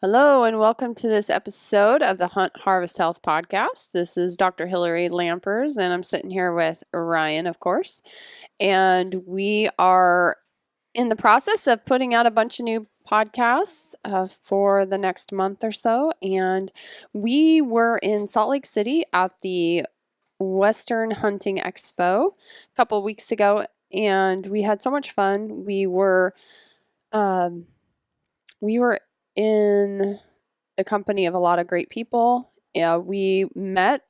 Hello, and welcome to this episode of the Hunt Harvest Health Podcast. This is Dr. Hillary Lampers, and I'm sitting here with Ryan, of course. And we are in the process of putting out a bunch of new podcasts for the next month or so. And we were in Salt Lake City at the Western Hunting Expo a couple of weeks ago, and we had so much fun. We were in the company of a lot of great people. Yeah, we met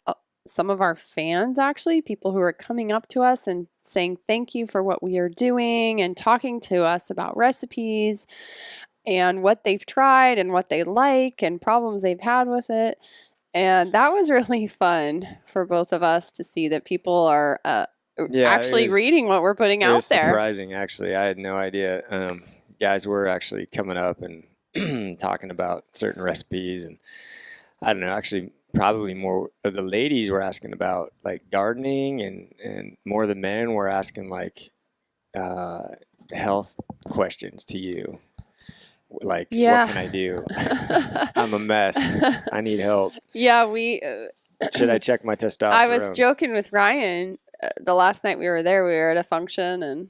some of our fans, actually, people who are coming up to us and saying thank you for what we are doing and talking to us about recipes and what they've tried and what they like and problems they've had with it. And that was really fun for both of us to see that people are actually reading what we're putting out there. It was surprising, actually. I had no idea. Guys were actually coming up and talking about certain recipes, and I don't know, actually probably more of the ladies were asking about like gardening, and more of the men were asking like health questions to you, like what can I do? I'm a mess, I need help. Yeah, we should I check my testosterone? I was joking with Ryan the last night we were there. We were at a function, and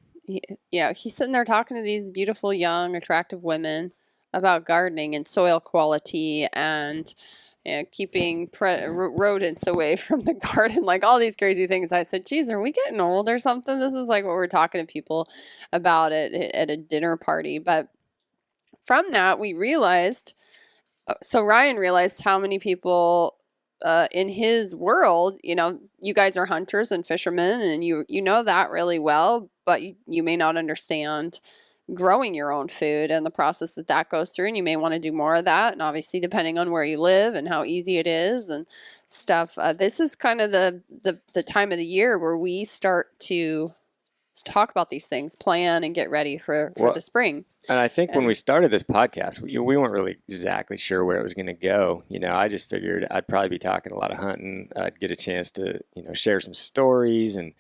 he's sitting there talking to these beautiful young attractive women about gardening and soil quality and keeping rodents away from the garden, like all these crazy things. I said, geez, are we getting old or something? This is like what we're talking to people about at a dinner party. But from that, we realized, so Ryan realized how many people in his world, you guys are hunters and fishermen, and you know that really well, but you may not understand growing your own food and the process that goes through, and you may want to do more of that. And obviously, depending on where you live and how easy it is and stuff, this is kind of the time of the year where we start to talk about these things, plan, and get ready for the spring. And I think when we started this podcast, we weren't really exactly sure where it was going to go. I just figured I'd probably be talking a lot of hunting. I'd get a chance to, share some stories and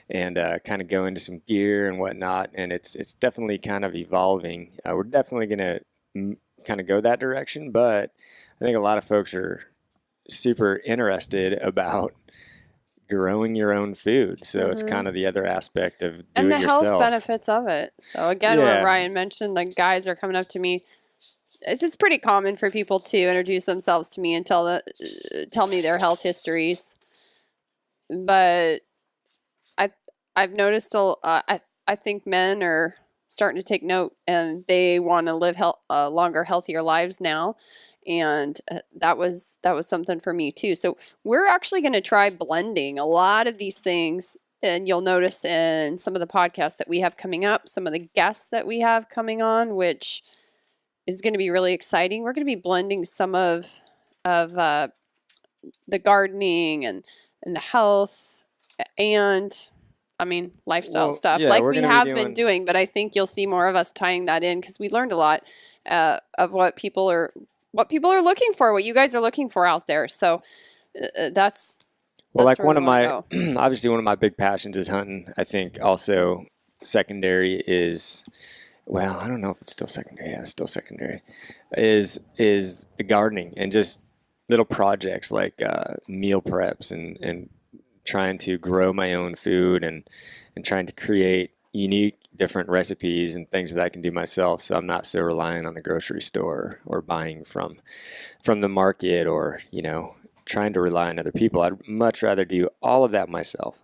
kind of go into some gear and whatnot. And it's definitely kind of evolving. We're definitely going to kind of go that direction. But I think a lot of folks are super interested about growing your own food. So it's kind of the other aspect of doing it yourself. And the health benefits of it. So again, what Ryan mentioned, like guys are coming up to me. It's pretty common for people to introduce themselves to me and tell me their health histories. But I've noticed I think men are starting to take note, and they want to live longer, healthier lives now. And that was something for me too. So we're actually going to try blending a lot of these things, and you'll notice in some of the podcasts that we have coming up, some of the guests that we have coming on, which is going to be really exciting. We're going to be blending some of the gardening and the health and lifestyle stuff, like we have been doing. But I think you'll see more of us tying that in, because we learned a lot of what people are looking for, what you guys are looking for out there. So that's like one of my obviously one of my big passions is hunting. I think also secondary is, well, I don't know if it's still secondary. Yeah, it's still secondary. Is the gardening and just little projects like meal preps and trying to grow my own food and trying to create unique different recipes and things that I can do myself, so I'm not so reliant on the grocery store or buying from the market, or trying to rely on other people. I'd much rather do all of that myself.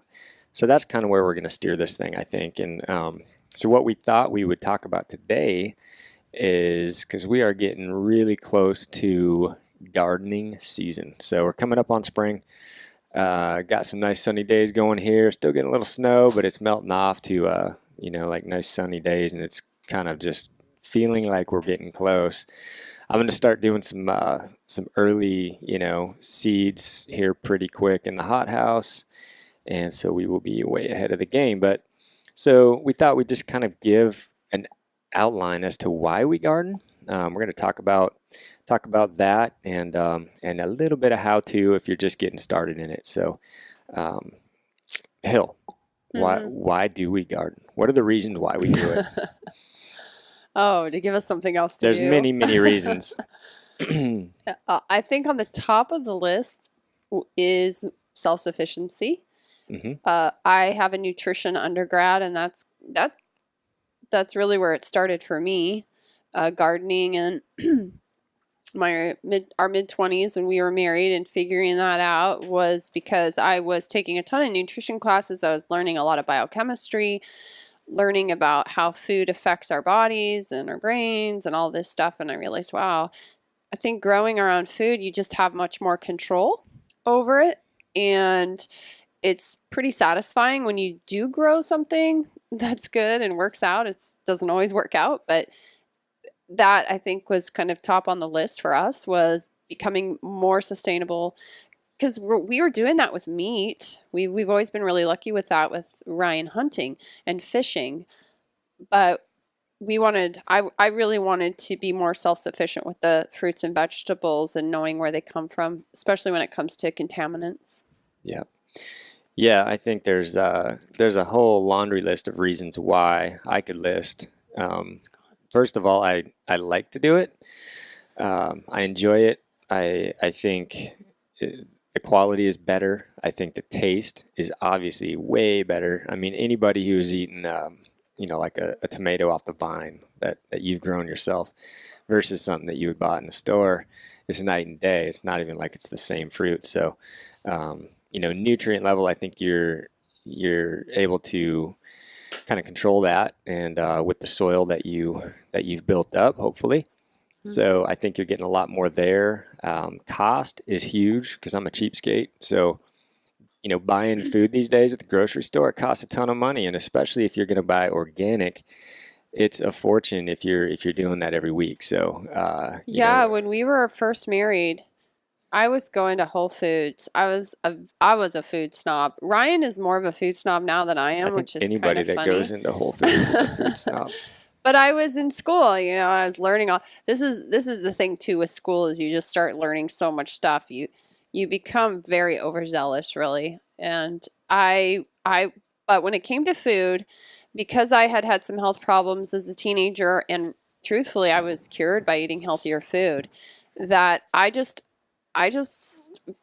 So that's kind of where we're going to steer this thing, I think. And so what we thought we would talk about today is, because we are getting really close to gardening season, so we're coming up on spring. Got some nice sunny days going here. Still getting a little snow, but it's melting off to like nice sunny days, and it's kind of just feeling like we're getting close. I'm going to start doing some early seeds here pretty quick in the hothouse, and so we will be way ahead of the game. But so we thought we'd just kind of give an outline as to why we garden. We're going to talk about that and a little bit of how to if you're just getting started in it. So, Hill, why do we garden? What are the reasons why we do it? Oh, to give us something else to There's do. many reasons. I think on the top of the list is self-sufficiency. Mm-hmm. I have a nutrition undergrad, and that's really where it started for me. Gardening and our mid-20s when we were married, and figuring that out was because I was taking a ton of nutrition classes. I was learning a lot of biochemistry, learning about how food affects our bodies and our brains and all this stuff. And I realized, wow, I think growing our own food, you just have much more control over it. And it's pretty satisfying when you do grow something that's good and works out. It doesn't always work out, but that I think was kind of top on the list for us, was becoming more sustainable, because we were doing that with meat. We've always been really lucky with that, with Ryan hunting and fishing, but I really wanted to be more self-sufficient with the fruits and vegetables and knowing where they come from, especially when it comes to contaminants. Yeah. Yeah, I think there's a whole laundry list of reasons why I could list. First of all, I like to do it. I enjoy it. I think the quality is better. I think the taste is obviously way better. I mean, anybody who's eaten, like a tomato off the vine that you've grown yourself versus something that you would buy in the store, it's night and day. It's not even like it's the same fruit. So, nutrient level, I think you're able to kind of control that, and with the soil that you've built up, hopefully. Mm-hmm. So I think you're getting a lot more there. Cost is huge because I'm a cheapskate. So, buying food these days at the grocery store, it costs a ton of money, and especially if you're going to buy organic, it's a fortune if you're doing that every week. So when we were first married, I was going to Whole Foods. I was a food snob. Ryan is more of a food snob now than I am, which is anybody kind of that goes into Whole Foods is a food snob. But I was in school, I was learning all this is the thing too with school, is you just start learning so much stuff. You become very overzealous, really. And but when it came to food, because I had some health problems as a teenager, and truthfully I was cured by eating healthier food, that I just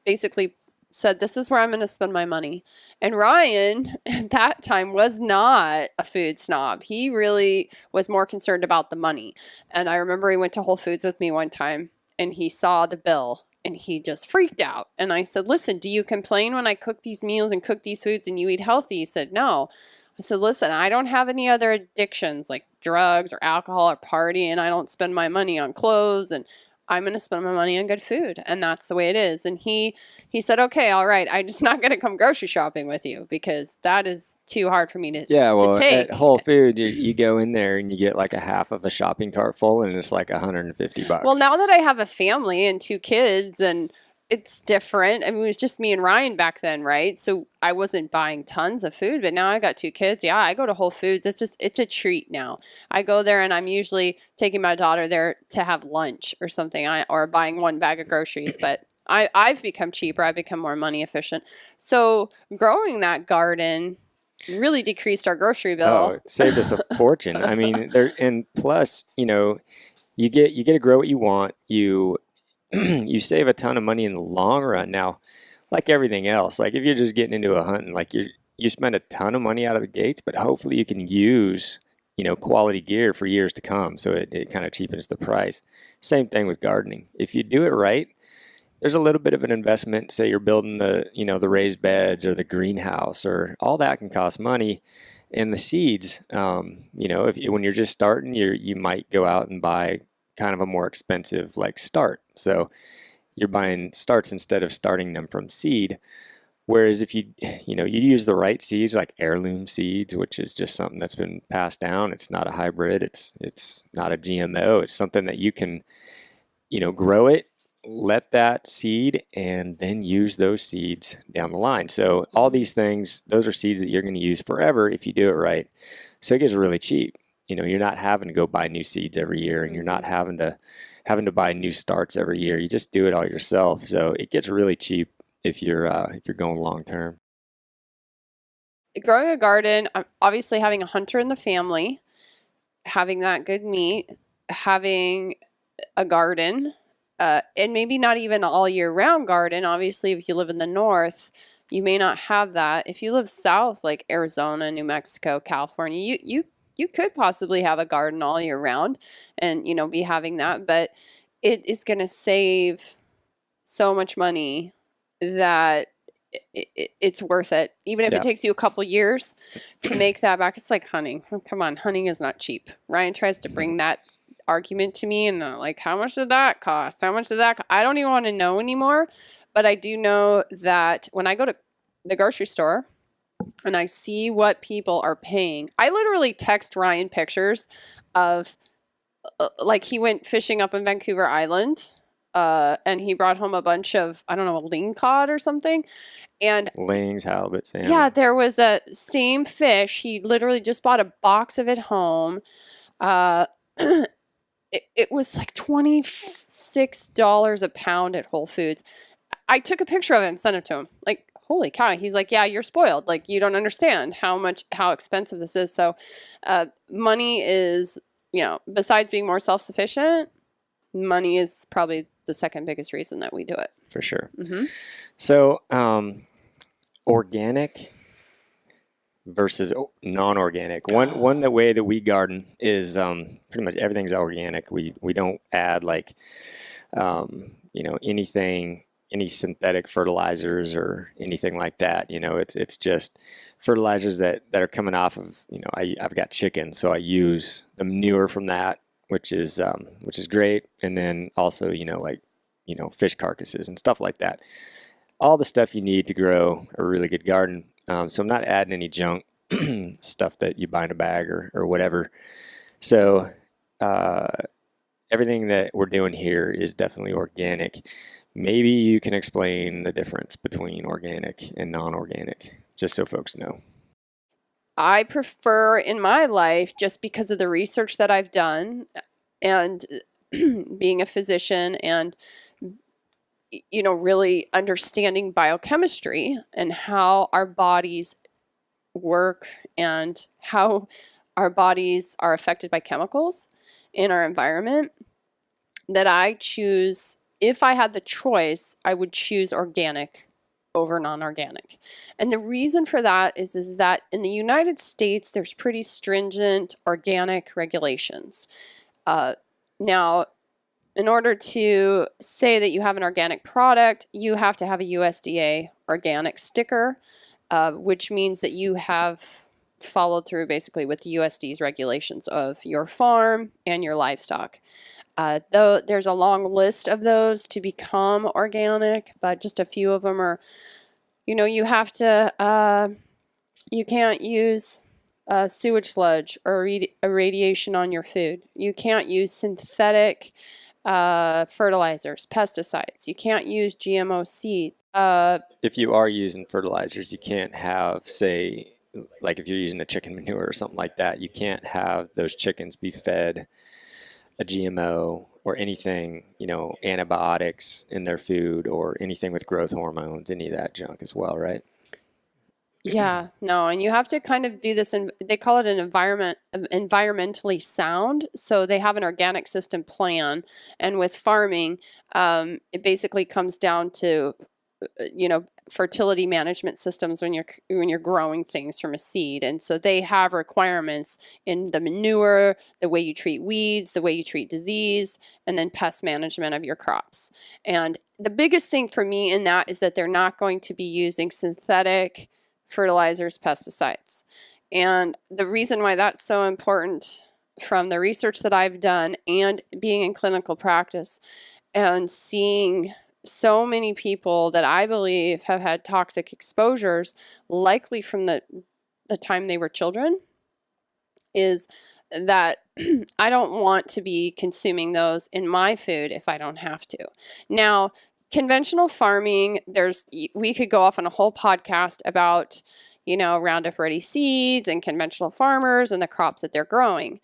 basically said, this is where I'm going to spend my money. And Ryan at that time was not a food snob. He really was more concerned about the money. And I remember he went to Whole Foods with me one time, and he saw the bill and he just freaked out. And I said, listen, do you complain when I cook these meals and cook these foods and you eat healthy? He said, no. I said, listen, I don't have any other addictions like drugs or alcohol or party, and I don't spend my money on clothes, and I'm going to spend my money on good food. And that's the way it is. And he said, okay, all right, I'm just not going to come grocery shopping with you because that is too hard for me to take. At Whole Foods, you go in there and you get like a half of a shopping cart full, and it's like $150. Well, now that I have a family and 2 kids, and it's different. I mean, it was just me and Ryan back then, right? So I wasn't buying tons of food, but now I got 2 kids. Yeah, I go to Whole Foods. It's a treat now. I go there and I'm usually taking my daughter there to have lunch or something, or buying 1 bag of groceries. But I've become cheaper. I've become more money efficient. So growing that garden really decreased our grocery bill. Oh, it saved us a fortune. I mean, and plus, you get to grow what you want. You save a ton of money in the long run. Now, like everything else, like if you're just getting into a hunting, like you spend a ton of money out of the gates, but hopefully you can use, quality gear for years to come. So it kind of cheapens the price. Same thing with gardening. If you do it right, there's a little bit of an investment. Say you're building the raised beds or the greenhouse, or all that can cost money. And the seeds, when you're just starting, you might go out and buy kind of a more expensive start. So you're buying starts instead of starting them from seed. Whereas if you use the right seeds, like heirloom seeds, which is just something that's been passed down, it's not a hybrid, it's not a GMO, it's something that you can, grow it, let that seed, and then use those seeds down the line. So all these things, those are seeds that you're going to use forever if you do it right. So it gets really cheap. You're not having to go buy new seeds every year, and you're not having to buy new starts every year. You just do it all yourself. So it gets really cheap if you're going long term. Growing a garden, obviously having a hunter in the family, having that good meat, having a garden, and maybe not even all year round garden. Obviously, if you live in the north, you may not have that. If you live south, like Arizona, New Mexico, California, you could possibly have a garden all year round and, you know, be having that, but it is going to save so much money that it's worth it. Even if it takes you a couple years to make that back. It's like hunting. Oh, come on, hunting is not cheap. Ryan tries to bring that argument to me, and I'm like, how much did that cost? How much did that cost? I don't even want to know anymore. But I do know that when I go to the grocery store and I see what people are paying, I literally text Ryan pictures of like he went fishing up in Vancouver Island, and he brought home a bunch of, I don't know, a ling cod or something. And lings, halibut, salmon. Yeah, there was a same fish. He literally just bought a box of it home. It was like $26 a pound at Whole Foods. I took a picture of it and sent it to him. Like, holy cow. He's like, yeah, you're spoiled. Like, you don't understand how expensive this is. So money is, you know, besides being more self-sufficient, money is probably the second biggest reason that we do it. For sure. Mm-hmm. So organic versus non-organic. One the way that we garden is pretty much everything's organic. We don't add like you know, any synthetic fertilizers or anything like that. You know, it's just fertilizers that are coming off of, you know, I've got chickens, so I use the manure from that, which is great, and then also, you know, like, you know, fish carcasses and stuff like that. All the stuff you need to grow a really good garden. So I'm not adding any junk stuff that you buy in a bag or whatever. So everything that we're doing here is definitely organic. Maybe you can explain the difference between organic and non-organic, just so folks know. I prefer in my life, just because of the research that I've done and being a physician and, you know, really understanding biochemistry and how our bodies work and how our bodies are affected by chemicals in our environment, that I choose, if I had the choice, I would choose organic over non-organic. And the reason for that is that in the United States, there's pretty stringent organic regulations. Now, in order to say that you have an organic product, you have to have a USDA organic sticker, which means that you have followed through basically with the USDA's regulations of your farm and your livestock. Though there's a long list of those to become organic, but just a few of them are, you know, you have to, you can't use sewage sludge or irradiation on your food. You can't use synthetic fertilizers, pesticides. You can't use GMO seed. If you are using fertilizers, you can't have, say, like if you're using a chicken manure or something like that, you can't have those chickens be fed a GMO or anything, you know, antibiotics in their food or anything with growth hormones, any of that junk as well, right? Yeah, no, and you have to kind of do this, and they call it an environmentally sound. So they have an organic system plan, and with farming, it basically comes down to, you know, fertility management systems when you're growing things from a seed. And so they have requirements in the manure, the way you treat weeds, the way you treat disease, and then pest management of your crops. And the biggest thing for me in that is that they're not going to be using synthetic fertilizers, pesticides. And the reason why that's so important, from the research that I've done and being in clinical practice and seeing so many people that I believe have had toxic exposures, likely from the time they were children, is that I don't want to be consuming those in my food if I don't have to. Now, conventional farming, we could go off on a whole podcast about, you know, Roundup Ready seeds and conventional farmers and the crops that they're growing.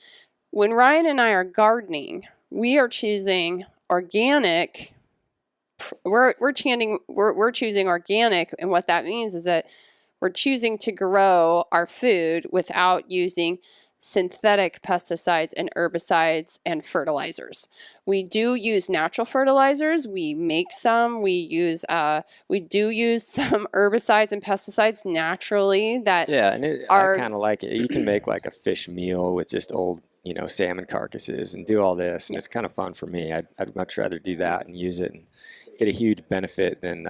When Ryan and I are gardening, we are choosing organic. We're choosing organic, and what that means is that we're choosing to grow our food without using synthetic pesticides and herbicides and fertilizers. We do use natural fertilizers. We make some. We do use some herbicides and pesticides naturally that and I kind of like it. You can make like a fish meal with just old, salmon carcasses and do all this, and it's kind of fun for me. I'd much rather do that and use it and get a huge benefit than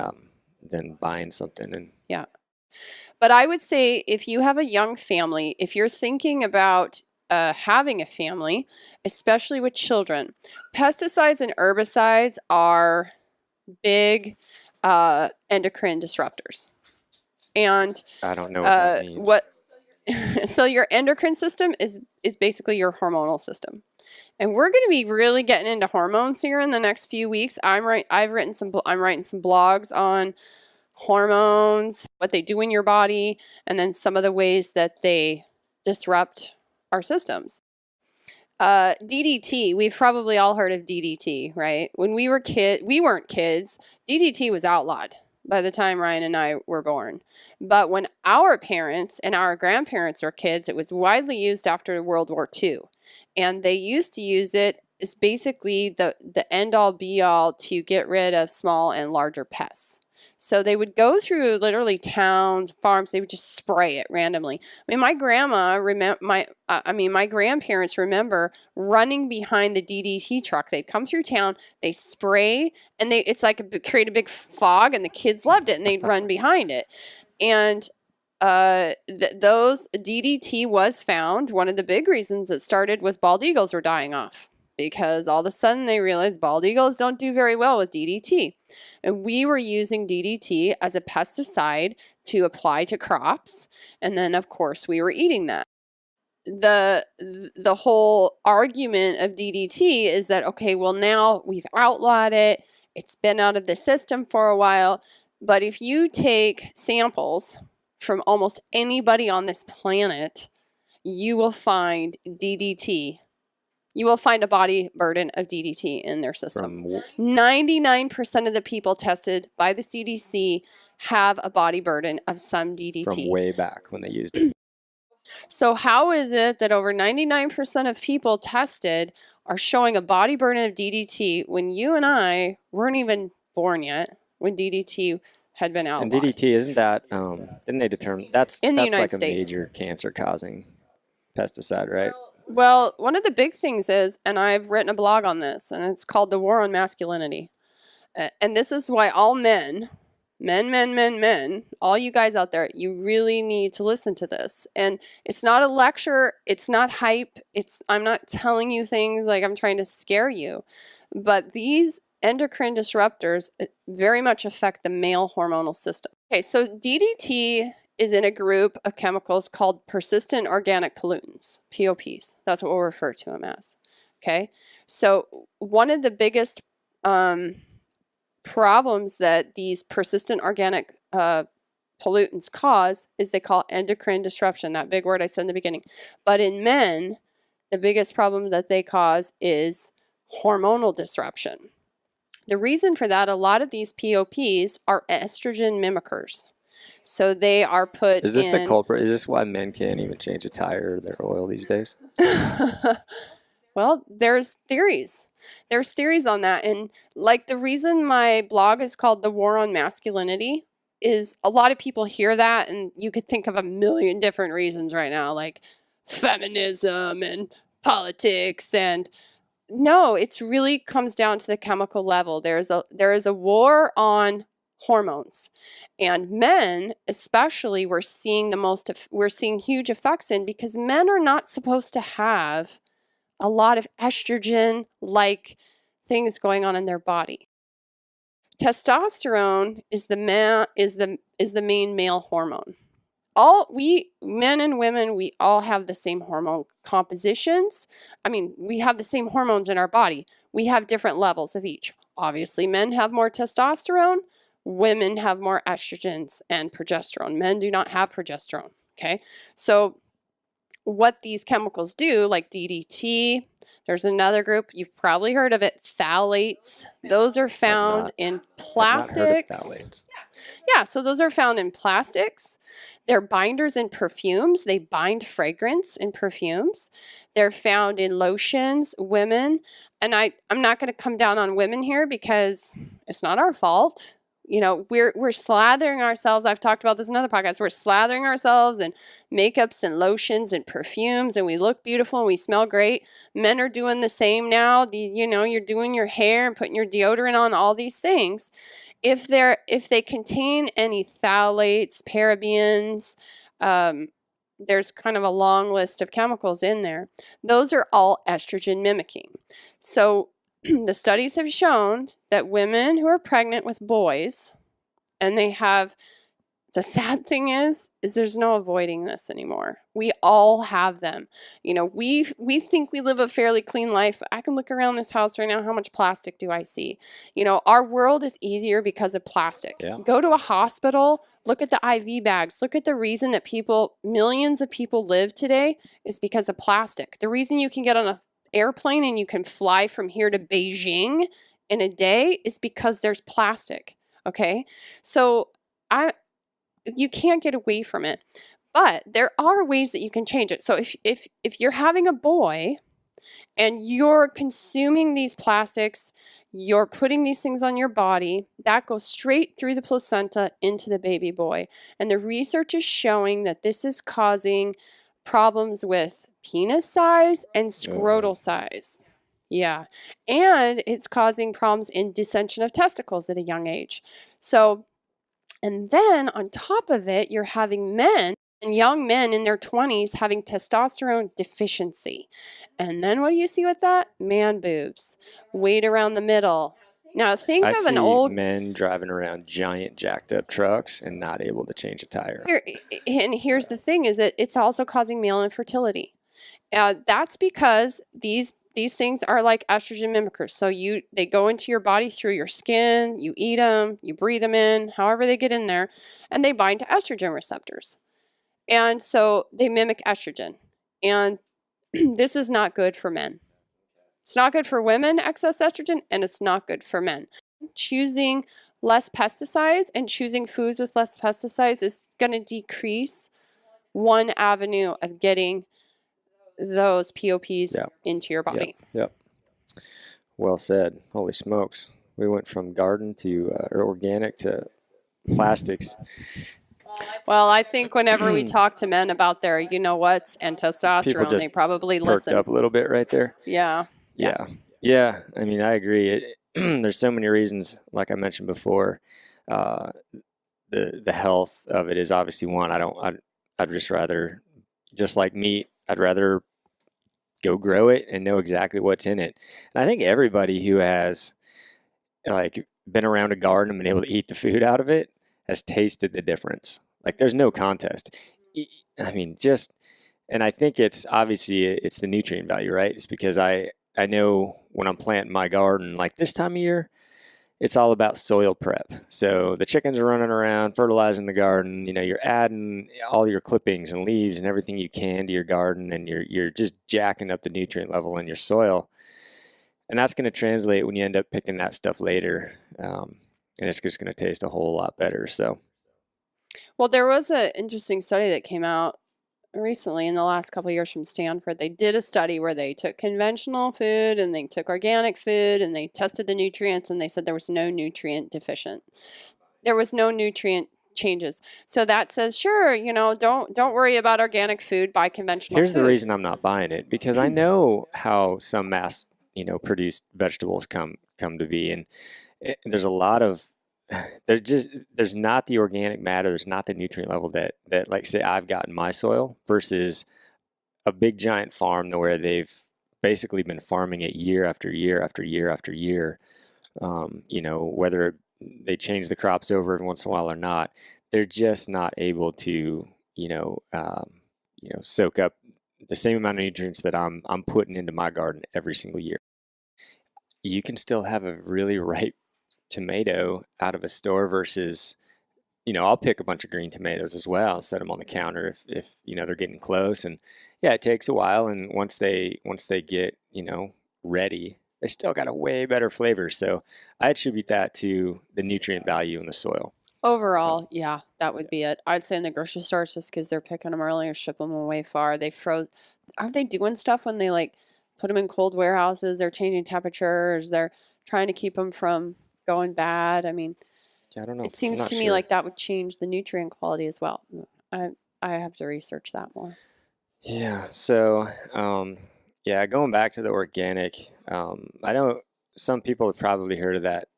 buying something. And yeah. But I would say if you have a young family, if you're thinking about having a family, especially with children, pesticides and herbicides are big endocrine disruptors. And I don't know what that means. So your endocrine system is basically your hormonal system. And we're going to be really getting into hormones here in the next few weeks. I'm writing some blogs on hormones, what they do in your body, and then some of the ways that they disrupt our systems. DDT, we've probably all heard of DDT, right? When we weren't kids, DDT was outlawed by the time Ryan and I were born. But when our parents and our grandparents were kids, it was widely used after World War II. And they used to use it as basically the end-all be-all to get rid of small and larger pests. So they would go through literally towns, farms. They would just spray it randomly. I mean, my grandparents remember running behind the DDT truck. They'd come through town, they spray, and create a big fog, and the kids loved it, and they'd run behind it. And those DDT was found. One of the big reasons it started was bald eagles were dying off, because all of a sudden they realized bald eagles don't do very well with DDT. And we were using DDT as a pesticide to apply to crops. And then, of course, we were eating that. The whole argument of DDT is that, okay, well, now we've outlawed it. It's been out of the system for a while. But if you take samples from almost anybody on this planet, you will find DDT. You will find a body burden of DDT in their system. 99% of the people tested by the CDC have a body burden of some DDT. From way back when they used it. So how is it that over 99% of people tested are showing a body burden of DDT when you and I weren't even born yet, when DDT had been outlawed? And DDT, isn't that, didn't they determine, that's like a major cancer-causing pesticide, right? Well, one of the big things is, and I've written a blog on this, and it's called The War on Masculinity. And this is why all men, all you guys out there, you really need to listen to this. And it's not a lecture, it's not hype, I'm not telling you things like I'm trying to scare you. But these endocrine disruptors very much affect the male hormonal system. Okay, so DDT is in a group of chemicals called persistent organic pollutants, POPs. That's what we'll refer to them as. Okay, so one of the biggest problems that these persistent organic pollutants cause is they call endocrine disruption, that big word I said in the beginning. But in men, the biggest problem that they cause is hormonal disruption. The reason for that, a lot of these POPs are estrogen mimickers. So they are put Is this the culprit? Is this why men can't even change a tire or their oil these days? Well, there's theories. There's theories on that. And like the reason my blog is called The War on Masculinity is a lot of people hear that and you could think of a million different reasons right now, like feminism and politics. And no, it's really comes down to the chemical level. There is a war on hormones, and men especially we're seeing huge effects in, because men are not supposed to have a lot of estrogen like things going on in their body. Testosterone is the main male hormone. Men and women, we all have the same hormone compositions. I mean, we have the same hormones in our body. We have different levels of each. Obviously, men have more testosterone. Women have more estrogens and progesterone. Men do not have progesterone, okay? So what these chemicals do, like DDT, there's another group, you've probably heard of it, phthalates. Those are found in plastics. Yeah, so those are found in plastics. They're binders in perfumes. They bind fragrance in perfumes. They're found in lotions, women. And I'm not going to come down on women here because it's not our fault. You know, we're slathering ourselves. I've talked about this in other podcasts. We're slathering ourselves in makeups and lotions and perfumes, and we look beautiful and we smell great. Men are doing the same now. You're doing your hair and putting your deodorant on, all these things. If they contain any phthalates, parabens, there's kind of a long list of chemicals in there. Those are all estrogen mimicking. So the studies have shown that women who are pregnant with boys, and the sad thing is there's no avoiding this anymore. We all have them. You know, we think we live a fairly clean life. I can look around this house right now. How much plastic do I see? You know, our world is easier because of plastic. Yeah. Go to a hospital, look at the IV bags. Look at the reason that millions of people live today is because of plastic. The reason you can get on an airplane and you can fly from here to Beijing in a day is because there's plastic. Okay? So you can't get away from it, but there are ways that you can change it. So if you're having a boy and you're consuming these plastics, you're putting these things on your body, that goes straight through the placenta into the baby boy. And the research is showing that this is causing problems with penis size and scrotal size. Yeah. And it's causing problems in dissension of testicles at a young age. So, and then on top of it, you're having men and young men in their 20s having testosterone deficiency. And then what do you see with that? Man boobs, weight around the middle. Now think I of see an old men driving around giant jacked up trucks and not able to change a tire. And here's the thing is that it's also causing male infertility. That's because these things are like estrogen mimickers. So they go into your body through your skin, you eat them, you breathe them in, however they get in there, and they bind to estrogen receptors. And so they mimic estrogen. And this is not good for men. It's not good for women, excess estrogen, and it's not good for men. Choosing less pesticides and choosing foods with less pesticides is going to decrease one avenue of getting those POPs into your body. Yep. Well said. Holy smokes. We went from garden to organic to plastics. Well, I think whenever we talk to men about their you-know-whats and testosterone, they probably listen. Perked up a little bit right there. Yeah. Yeah. I mean, I agree. There's so many reasons, like I mentioned before. The health of it is obviously one. I'd just rather, just like meat, I'd rather go grow it and know exactly what's in it. And I think everybody who has like been around a garden and been able to eat the food out of it has tasted the difference. Like there's no contest. I mean, and I think it's the nutrient value, right? It's because I know when I'm planting my garden, like this time of year, it's all about soil prep. So the chickens are running around, fertilizing the garden. You know, you're adding all your clippings and leaves and everything you can to your garden, and you're just jacking up the nutrient level in your soil. And that's going to translate when you end up picking that stuff later. And it's just going to taste a whole lot better. So, well, there was an interesting study that came out recently in the last couple of years from Stanford. They did a study where they took conventional food and they took organic food and they tested the nutrients, and they said there was no nutrient deficient. There was no nutrient changes. So that says, sure, don't worry about organic food, buy conventional here's food. The reason I'm not buying it, because I know how some mass, produced vegetables come to be, and there's a lot of there's not the organic matter, there's not the nutrient level that like say I've got in my soil versus a big giant farm where they've basically been farming it year after year after year after year. Whether they change the crops over every once in a while or not, they're just not able to soak up the same amount of nutrients that I'm putting into my garden every single year. You can still have a really ripe tomato out of a store versus, I'll pick a bunch of green tomatoes as well, set them on the counter if they're getting close. And yeah, it takes a while. And once they get, ready, they still got a way better flavor. So I attribute that to the nutrient value in the soil. Overall, yeah, that would be it. I'd say in the grocery stores just because they're picking them early or shipping them away far. They froze. Aren't they doing stuff when they like put them in cold warehouses? They're changing temperatures. They're trying to keep them from going bad. I mean, Yeah, I don't know. it I'm seems not to me sure. like that would change the nutrient quality as well. I I have to research that more. Yeah. So, yeah, going back to the organic, I know some people have probably heard of that.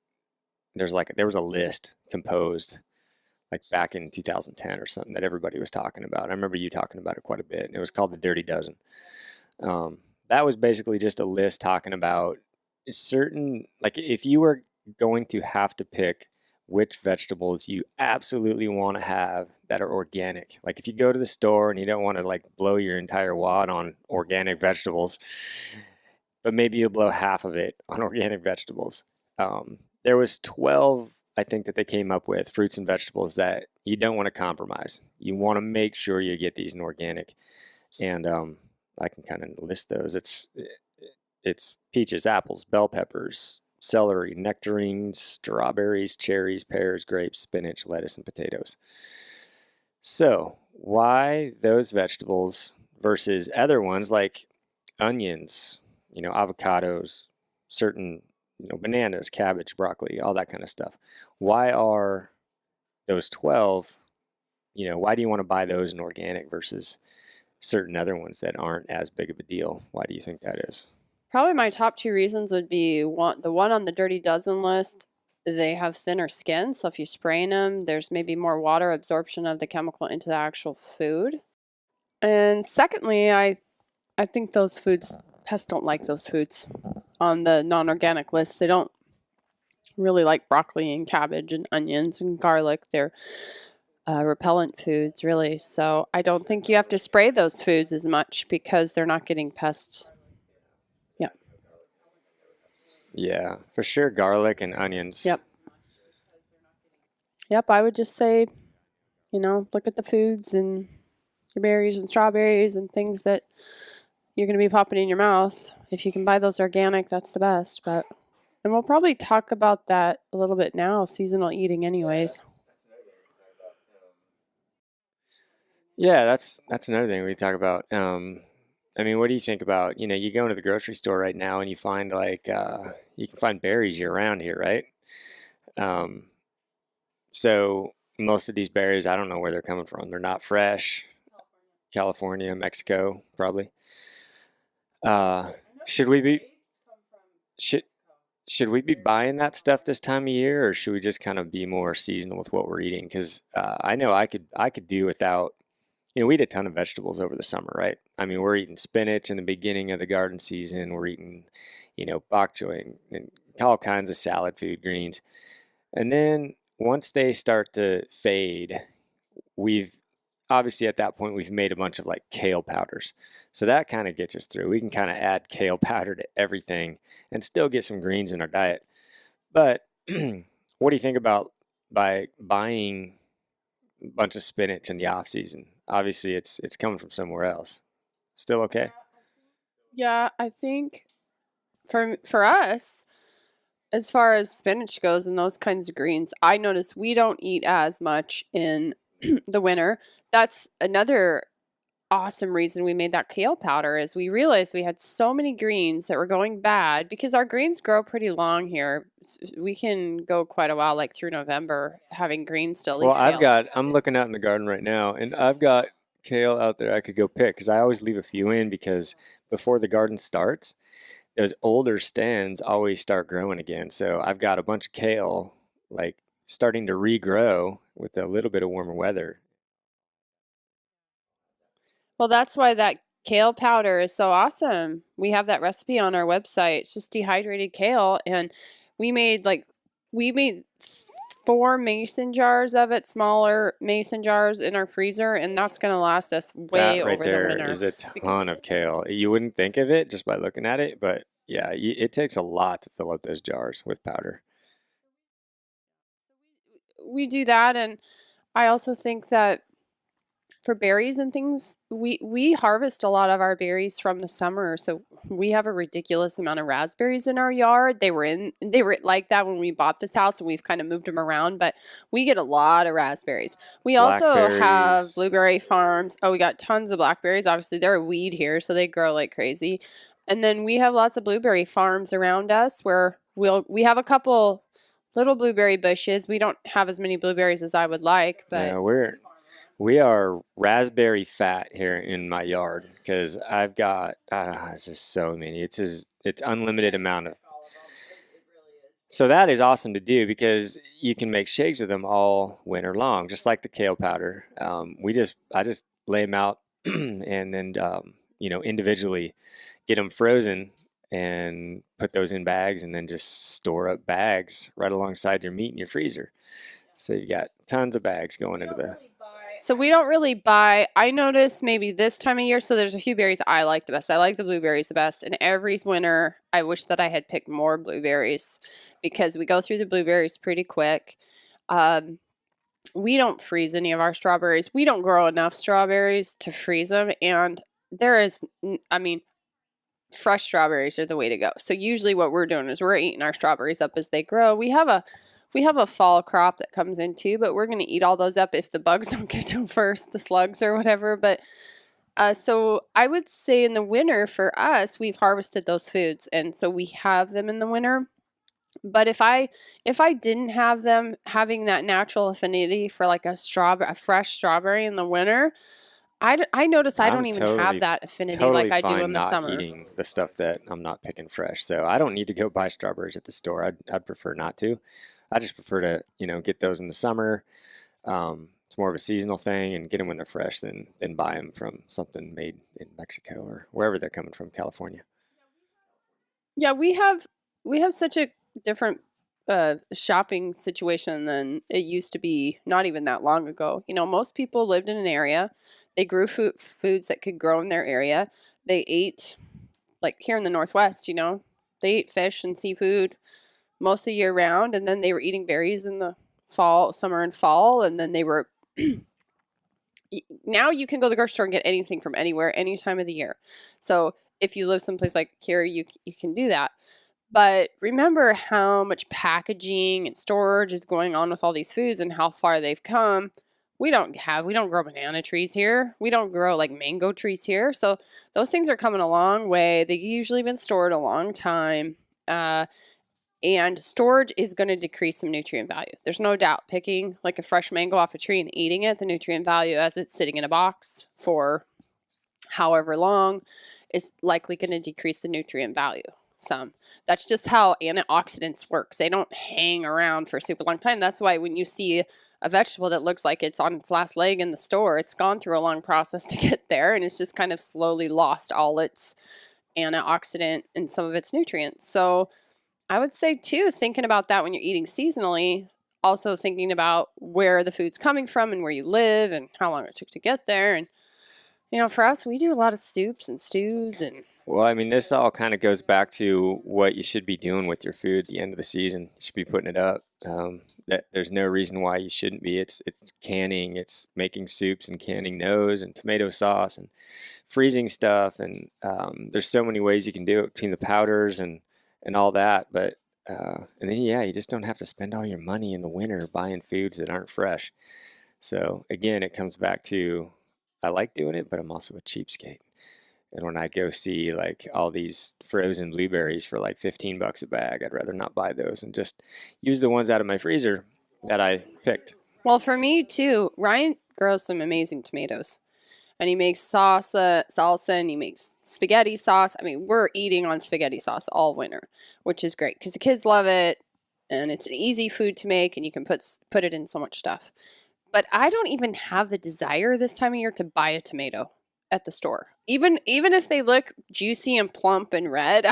There was a list composed like back in 2010 or something that everybody was talking about. I remember you talking about it quite a bit, and it was called the Dirty Dozen. That was basically just a list talking about certain, like if you were going to have to pick which vegetables you absolutely want to have that are organic. Like if you go to the store and you don't want to like blow your entire wad on organic vegetables, but maybe you'll blow half of it on organic vegetables. There was 12, I think, that they came up with fruits and vegetables that you don't want to compromise. You want to make sure you get these in organic, and I can kind of list those. It's peaches, apples, bell peppers, celery, nectarines, strawberries, cherries, pears, grapes, spinach, lettuce, and potatoes. So, why those vegetables versus other ones like onions, avocados, certain, bananas, cabbage, broccoli, all that kind of stuff? Why are those 12, why do you want to buy those in organic versus certain other ones that aren't as big of a deal? Why do you think that is? Probably my top two reasons would be the one on the Dirty Dozen list. They have thinner skin, so if you spray them, there's maybe more water absorption of the chemical into the actual food. And secondly, I think those foods, pests don't like those foods on the non-organic list. They don't really like broccoli and cabbage and onions and garlic. They're repellent foods, really. So I don't think you have to spray those foods as much because they're not getting pests. Yeah. Yeah, for sure, garlic and onions. Yep. Yep. I would just say, look at the foods and your berries and strawberries and things that you're going to be popping in your mouth. If you can buy those organic, that's the best. And we'll probably talk about that a little bit now, seasonal eating, anyways. Yeah, that's another thing we talk about. I mean, what do you think about, you go into the grocery store right now and you find like you can find berries year round here, right? Um, so most of these berries, I don't know where they're coming from. They're not fresh. California, Mexico, probably. Should we be should should we be buying that stuff this time of year, or should we just kind of be more seasonal with what we're eating? Because I know I could do without. We eat a ton of vegetables over the summer, right? I mean, we're eating spinach in the beginning of the garden season. We're eating, bok choy and all kinds of salad food, greens. And then once they start to fade, we've obviously at that point we've made a bunch of like kale powders. So that kind of gets us through. We can kind of add kale powder to everything and still get some greens in our diet. But what do you think about by buying a bunch of spinach in the off season? Obviously, it's coming from somewhere else. Still okay? Yeah, I think for us, as far as spinach goes and those kinds of greens, I notice we don't eat as much in the winter. That's another awesome reason we made that kale powder is we realized we had so many greens that were going bad because our greens grow pretty long here. We can go quite a while, like through November, having greens still, Well, leaf kale. I'm looking out in the garden right now, and I've got kale out there I could go pick because I always leave a few in because before the garden starts, those older stems always start growing again. So I've got a bunch of kale like starting to regrow with a little bit of warmer weather. Well, that's why that kale powder is so awesome. We have that recipe on our website. It's just dehydrated kale, and we made 4 mason jars of it, smaller mason jars in our freezer, and that's going to last us way That right over the there winter. is a ton of kale. You wouldn't think of it just by looking at it, but yeah, it takes a lot to fill up those jars with powder. We do that, and I also think that for berries and things, we harvest a lot of our berries from the summer. So we have a ridiculous amount of raspberries in our yard. They were like that when we bought this house, and we've kind of moved them around, but we get a lot of raspberries. We also have blueberry farms. Oh, we got tons of blackberries. Obviously, they're a weed here, so they grow like crazy. And then we have lots of blueberry farms around us where we have a couple little blueberry bushes. We don't have as many blueberries as I would like, but yeah, we are raspberry fat here in my yard because I've got, I don't know, it's just so many. It's unlimited amount of. So that is awesome to do because you can make shakes with them all winter long, just like the kale powder. I just lay them out and then individually get them frozen and put those in bags and then just store up bags right alongside your meat in your freezer. So you got tons of bags going into the. So we don't really buy. I notice maybe this time of year. So there's a few berries I like the best. I like the blueberries the best. And every winter, I wish that I had picked more blueberries because we go through the blueberries pretty quick. We don't freeze any of our strawberries. We don't grow enough strawberries to freeze them. And fresh strawberries are the way to go. So usually what we're doing is we're eating our strawberries up as they grow. We have a fall crop that comes in too, but we're going to eat all those up if the bugs don't get to them first, the slugs or whatever. But so I would say in the winter for us, we've harvested those foods, and so we have them in the winter. But if I didn't have them, having that natural affinity for like a fresh strawberry in the winter, I notice I don't even have that affinity like I do in the summer. I'm eating the stuff that I'm not picking fresh, so I don't need to go buy strawberries at the store. I'd prefer not to. I just prefer to, get those in the summer. It's more of a seasonal thing, and get them when they're fresh than buy them from something made in Mexico or wherever they're coming from, California. Yeah, we have such a different shopping situation than it used to be not even that long ago. Most people lived in an area. They grew foods that could grow in their area. They ate, like here in the Northwest, they ate fish and seafood most of the year round, and then they were eating berries in the summer and fall, and then they were now you can go to the grocery store and get anything from anywhere, any time of the year. So if you live someplace like here, you can do that. But remember how much packaging and storage is going on with all these foods and how far they've come. We don't grow banana trees here. We don't grow like mango trees here. So those things are coming a long way. They've usually been stored a long time. And storage is going to decrease some nutrient value. There's no doubt. Picking like a fresh mango off a tree and eating it, the nutrient value as it's sitting in a box for however long is likely going to decrease the nutrient value some. That's just how antioxidants work. They don't hang around for a super long time. That's why when you see a vegetable that looks like it's on its last leg in the store, it's gone through a long process to get there, and it's just kind of slowly lost all its antioxidant and some of its nutrients. So I would say too, thinking about that when you're eating seasonally, also thinking about where the food's coming from and where you live and how long it took to get there. And for us, we do a lot of soups and stews. And well, I mean, this all kind of goes back to what you should be doing with your food at the end of the season. You should be putting it up. That there's no reason why you shouldn't be. It's canning, it's making soups and canning those, and tomato sauce and freezing stuff. And there's so many ways you can do it between the powders and all that. But and then you just don't have to spend all your money in the winter buying foods that aren't fresh. So again, it comes back to I like doing it, but I'm also a cheapskate. And when I go see like all these frozen blueberries for like $15 a bag, I'd rather not buy those and just use the ones out of my freezer that I picked. Well, for me too, Ryan grows some amazing tomatoes. And he makes salsa, and he makes spaghetti sauce. I mean, we're eating on spaghetti sauce all winter, which is great because the kids love it, and it's an easy food to make, and you can put it in so much stuff. But I don't even have the desire this time of year to buy a tomato at the store. Even if they look juicy and plump and red,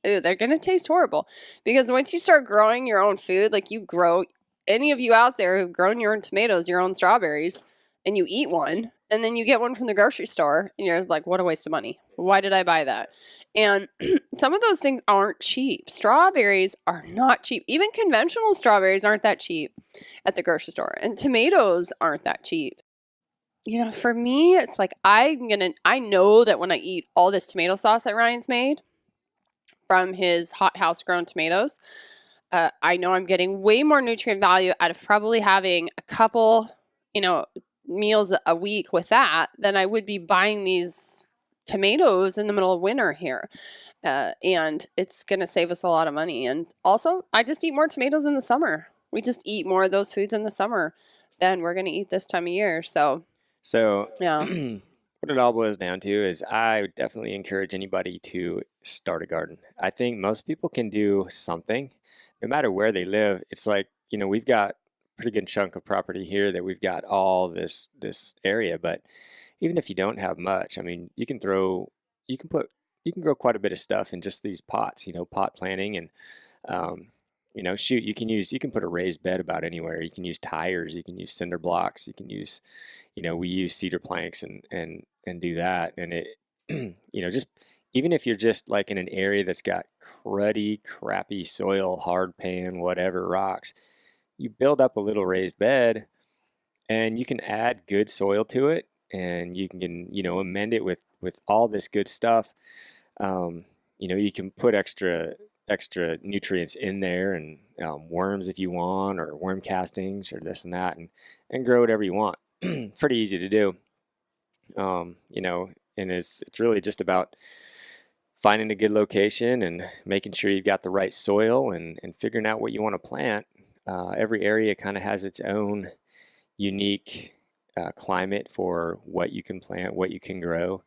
they're going to taste horrible. Because once you start growing your own food, like any of you out there who've grown your own tomatoes, your own strawberries, and you eat one, and then you get one from the grocery store, and you're just like, what a waste of money. Why did I buy that? And some of those things aren't cheap. Strawberries are not cheap. Even conventional strawberries aren't that cheap at the grocery store. And tomatoes aren't that cheap. For me, it's like I know that when I eat all this tomato sauce that Ryan's made from his hothouse grown tomatoes, I know I'm getting way more nutrient value out of probably having a couple, meals a week with that than I would be buying these tomatoes in the middle of winter here. And it's going to save us a lot of money. And also, I just eat more tomatoes in the summer. We just eat more of those foods in the summer than we're going to eat this time of year. So yeah. What it all boils down to is I would definitely encourage anybody to start a garden. I think most people can do something, no matter where they live. It's like, we've got a pretty good chunk of property here that we've got all this area, but even if you don't have much, I mean, you can grow quite a bit of stuff in just these pots, pot planting. And you can put a raised bed about anywhere. You can use tires, you can use cinder blocks, you can use, we use cedar planks and do that. And it, just even if you're just like in an area that's got cruddy, crappy soil, hard pan, whatever, rocks, you build up a little raised bed and you can add good soil to it, and you can, amend it with all this good stuff. You can put extra nutrients in there, and worms if you want, or worm castings or this and that, and grow whatever you want. Pretty easy to do. And it's really just about finding a good location and making sure you've got the right soil, and figuring out what you want to plant. Every area kind of has its own unique climate for what you can plant, what you can grow.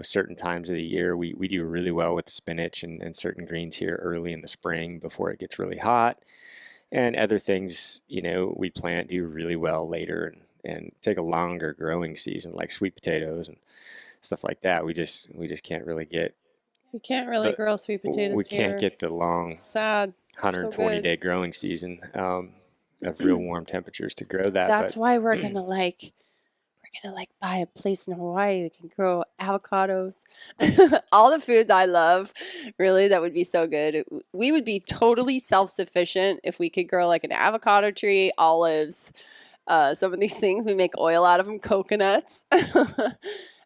Certain times of the year we do really well with spinach and certain greens here early in the spring before it gets really hot. And other things, we plant do really well later and take a longer growing season, like sweet potatoes and stuff like that. We just can't really get. We can't really grow sweet potatoes. We can't get the long, sad 120-day growing season of real warm temperatures to grow that. That's why we're gonna buy a place in Hawaii. We can grow avocados, all the food I love. Really, that would be so good. We would be totally self-sufficient if we could grow like an avocado tree, olives, some of these things. We make oil out of them, coconuts.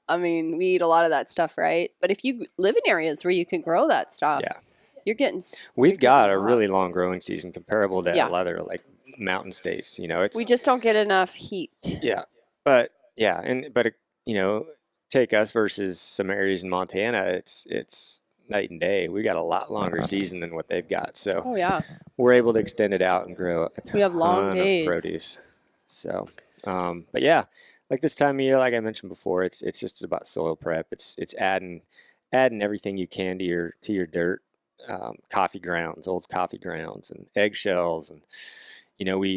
I mean, we eat a lot of that stuff, right? But if you live in areas where you can grow that stuff, you're getting. We've got a really long growing season comparable to other like mountain states. We just don't get enough heat. Yeah, but take us versus some areas in Montana. It's night and day. We got a lot longer season than what they've got. So we're able to extend it out and grow a ton of produce. So, but yeah, like this time of year, like I mentioned before, it's just about soil prep. It's adding everything you can to your dirt, coffee grounds, old coffee grounds, and eggshells. And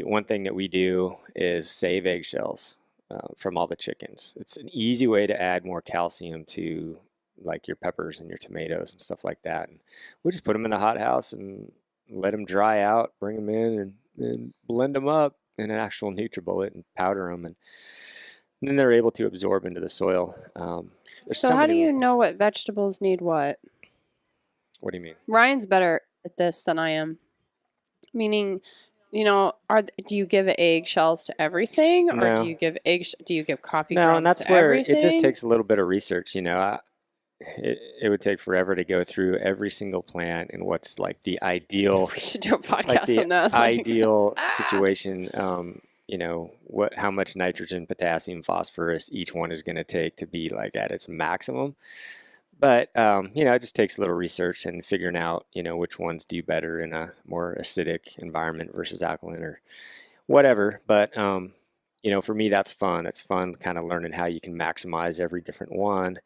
one thing that we do is save eggshells from all the chickens. It's an easy way to add more calcium to like your peppers and your tomatoes and stuff like that. And we just put them in the hothouse and let them dry out, bring them in and blend them up in an actual NutriBullet and powder them. And then they're able to absorb into the soil. So how do you know what vegetables need what? What do you mean? Ryan's better at this than I am. Meaning, do you give eggshells to everything, or do you give coffee grounds? No, and that's where everything? It just takes a little bit of research. It would take forever to go through every single plant and what's like the ideal. We should do a podcast on that. Ideal situation. How much nitrogen, potassium, phosphorus each one is going to take to be like at its maximum. But, it just takes a little research and figuring out, which ones do better in a more acidic environment versus alkaline or whatever. But, for me, that's fun. It's fun kind of learning how you can maximize every different one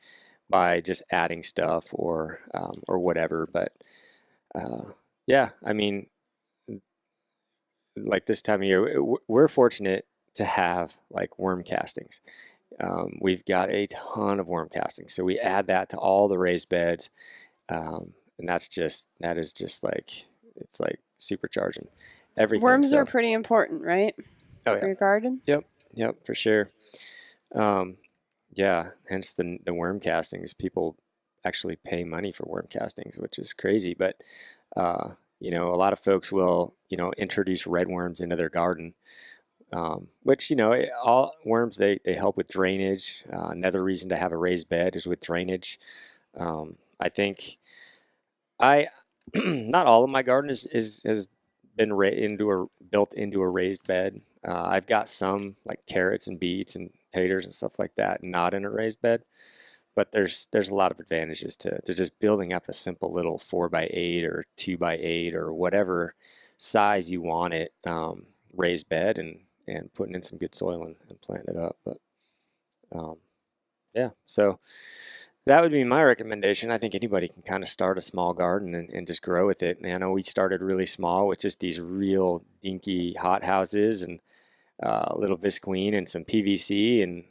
by just adding stuff or whatever. But, I mean, like this time of year, we're fortunate to have like worm castings. We've got a ton of worm castings, so we add that to all the raised beds, and that is just like it's like supercharging everything. Worms are pretty important, right? For your garden. Yep, for sure. Hence the worm castings. People actually pay money for worm castings, which is crazy, but a lot of folks will introduce redworms into their garden. which, you know, all worms, they help with drainage. Another reason to have a raised bed is with drainage. I think not all of my garden has been built into a raised bed. I've got some like carrots and beets and taters and stuff like that not in a raised bed. But there's a lot of advantages to just building up a simple little 4x8 or 2x8 or whatever size you want it, raised bed, and putting in some good soil and planting it up. But yeah, so that would be my recommendation. I think anybody can kind of start a small garden and just grow with it. And I know we started really small with just these real dinky hot houses and a little visqueen and some PVC, and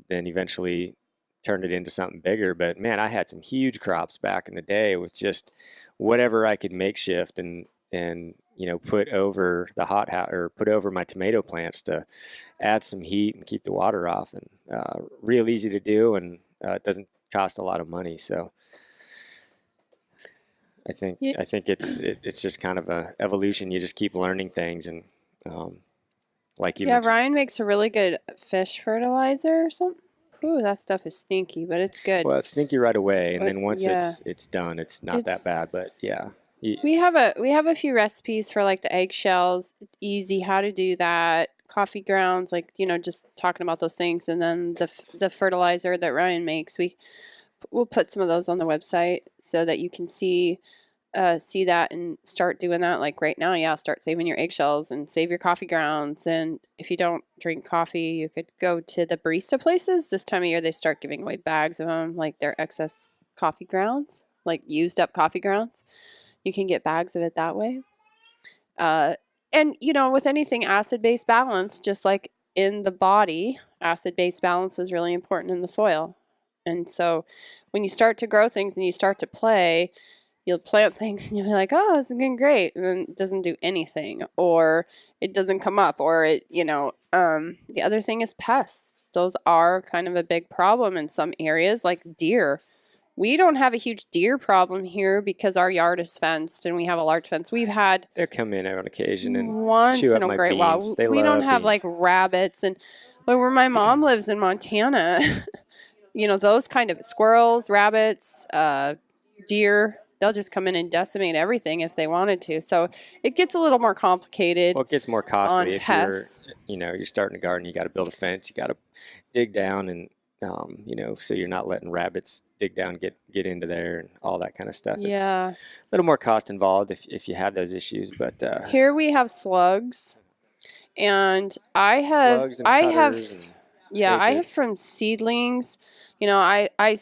then eventually turned it into something bigger. But man, I had some huge crops back in the day with just whatever I could makeshift and you know, put over the hothouse or put over my tomato plants to add some heat and keep the water off, and real easy to do, and it doesn't cost a lot of money. So I think it's just kind of a evolution. You just keep learning things, and like you mentioned. Ryan makes a really good fish fertilizer or something. Ooh, that stuff is stinky, but it's good. Well, it's stinky right away, and then once it's done, it's not that bad. But yeah, we have a few recipes for like the eggshells. Easy how to do that. Coffee grounds, like, you know, just talking about those things, and then the fertilizer that Ryan makes. We'll put some of those on the website so that you can see that and start doing that. Like right now, start saving your eggshells and save your coffee grounds. And if you don't drink coffee, you could go to the barista places. This time of year, they start giving away bags of them, like their excess coffee grounds, like used up coffee grounds. You can get bags of it that way. And, you know, with anything acid-base balance, just like in the body, acid-base balance is really important in the soil. And so when you start to grow things and you start to play, you'll plant things and you'll be like, oh, this is going great. And then it doesn't do anything, or it doesn't come up, or it, you know, the other thing is pests. Those are kind of a big problem in some areas, like deer. We don't have a huge deer problem here because our yard is fenced and we have a large fence. We've had they come in on occasion and once chew in up a my great beans. while. They We don't love have beans. like rabbits, and but where my mom lives in Montana, you know, those kind of squirrels, rabbits, deer, they'll just come in and decimate everything if they wanted to. So it gets a little more complicated. Well, it gets more costly if pests. you're starting a garden. You got to build a fence. You got to dig down and you know, so you're not letting rabbits dig down, get into there, and all that kind of stuff. Yeah, it's a little more cost involved if you have those issues. But here we have slugs, and I have from seedlings. You know, I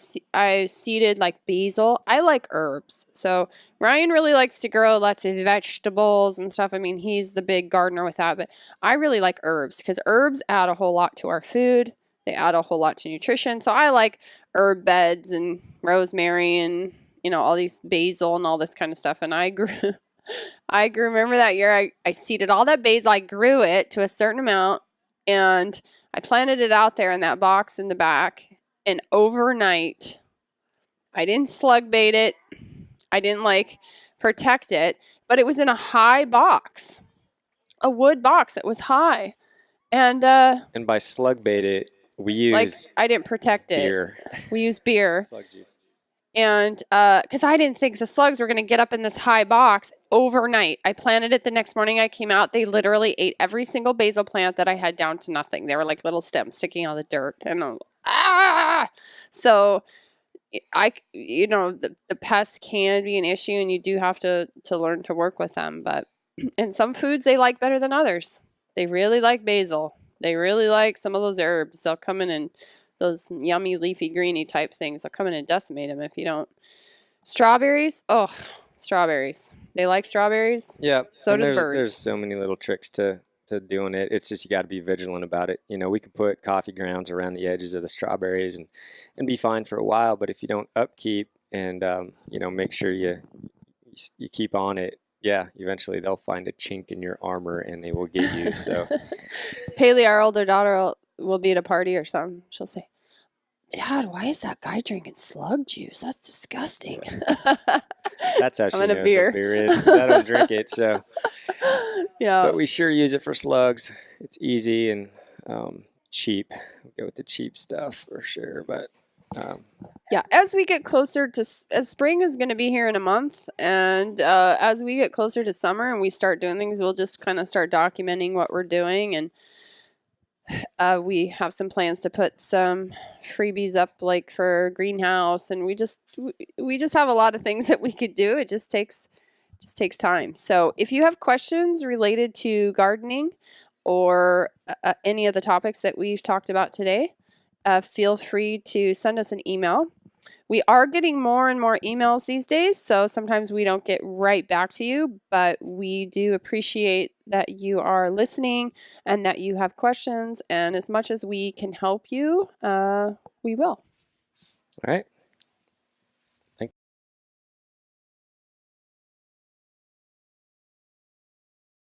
seeded like basil. I like herbs. So Ryan really likes to grow lots of vegetables and stuff. I mean, he's the big gardener with that. But I really like herbs because herbs add a whole lot to our food. They add a whole lot to nutrition. So I like herb beds and rosemary and, you know, all these basil and all this kind of stuff. And I grew, remember that year I seeded all that basil. I grew it to a certain amount and I planted it out there in that box in the back. And overnight, I didn't slug bait it. I didn't like protect it, but it was in a high box, a wood box that was high. And by slug bait it, we use like I didn't protect it. Beer. We use beer. Slug juice. And because I didn't think the slugs were going to get up in this high box overnight. I planted it the next morning. I came out. They literally ate every single basil plant that I had down to nothing. They were like little stems sticking out of the dirt. And so you know, the pests can be an issue, and you do have to learn to work with them. But and some foods they like better than others. They really like basil. They really like some of those herbs. They'll come in and those yummy leafy greeny type things. They'll come in and decimate them if you don't. Strawberries. Oh, strawberries. They like strawberries. Yeah. So do birds. There's so many little tricks to doing it. It's just you got to be vigilant about it. You know, we could put coffee grounds around the edges of the strawberries and be fine for a while. But if you don't upkeep and you know, make sure you keep on it, yeah, eventually they'll find a chink in your armor and they will get you. So Paley, our older daughter, will be at a party or something. She'll say, Dad, why is that guy drinking slug juice? That's disgusting. That's how she knows beer. what beer is. I don't drink it, so Yeah. But we sure use it for slugs. It's easy and cheap. We'll go with the cheap stuff for sure. But yeah, as we get closer to as spring is going to be here in a month, and as we get closer to summer and we start doing things, we'll just kind of start documenting what we're doing, and we have some plans to put some freebies up, like for greenhouse, and we just have a lot of things that we could do. It just takes time. So if you have questions related to gardening or any of the topics that we've talked about today, feel free to send us an email. We are getting more and more emails these days, so sometimes we don't get right back to you, but we do appreciate that you are listening and that you have questions, and as much as we can help you, we will. All right.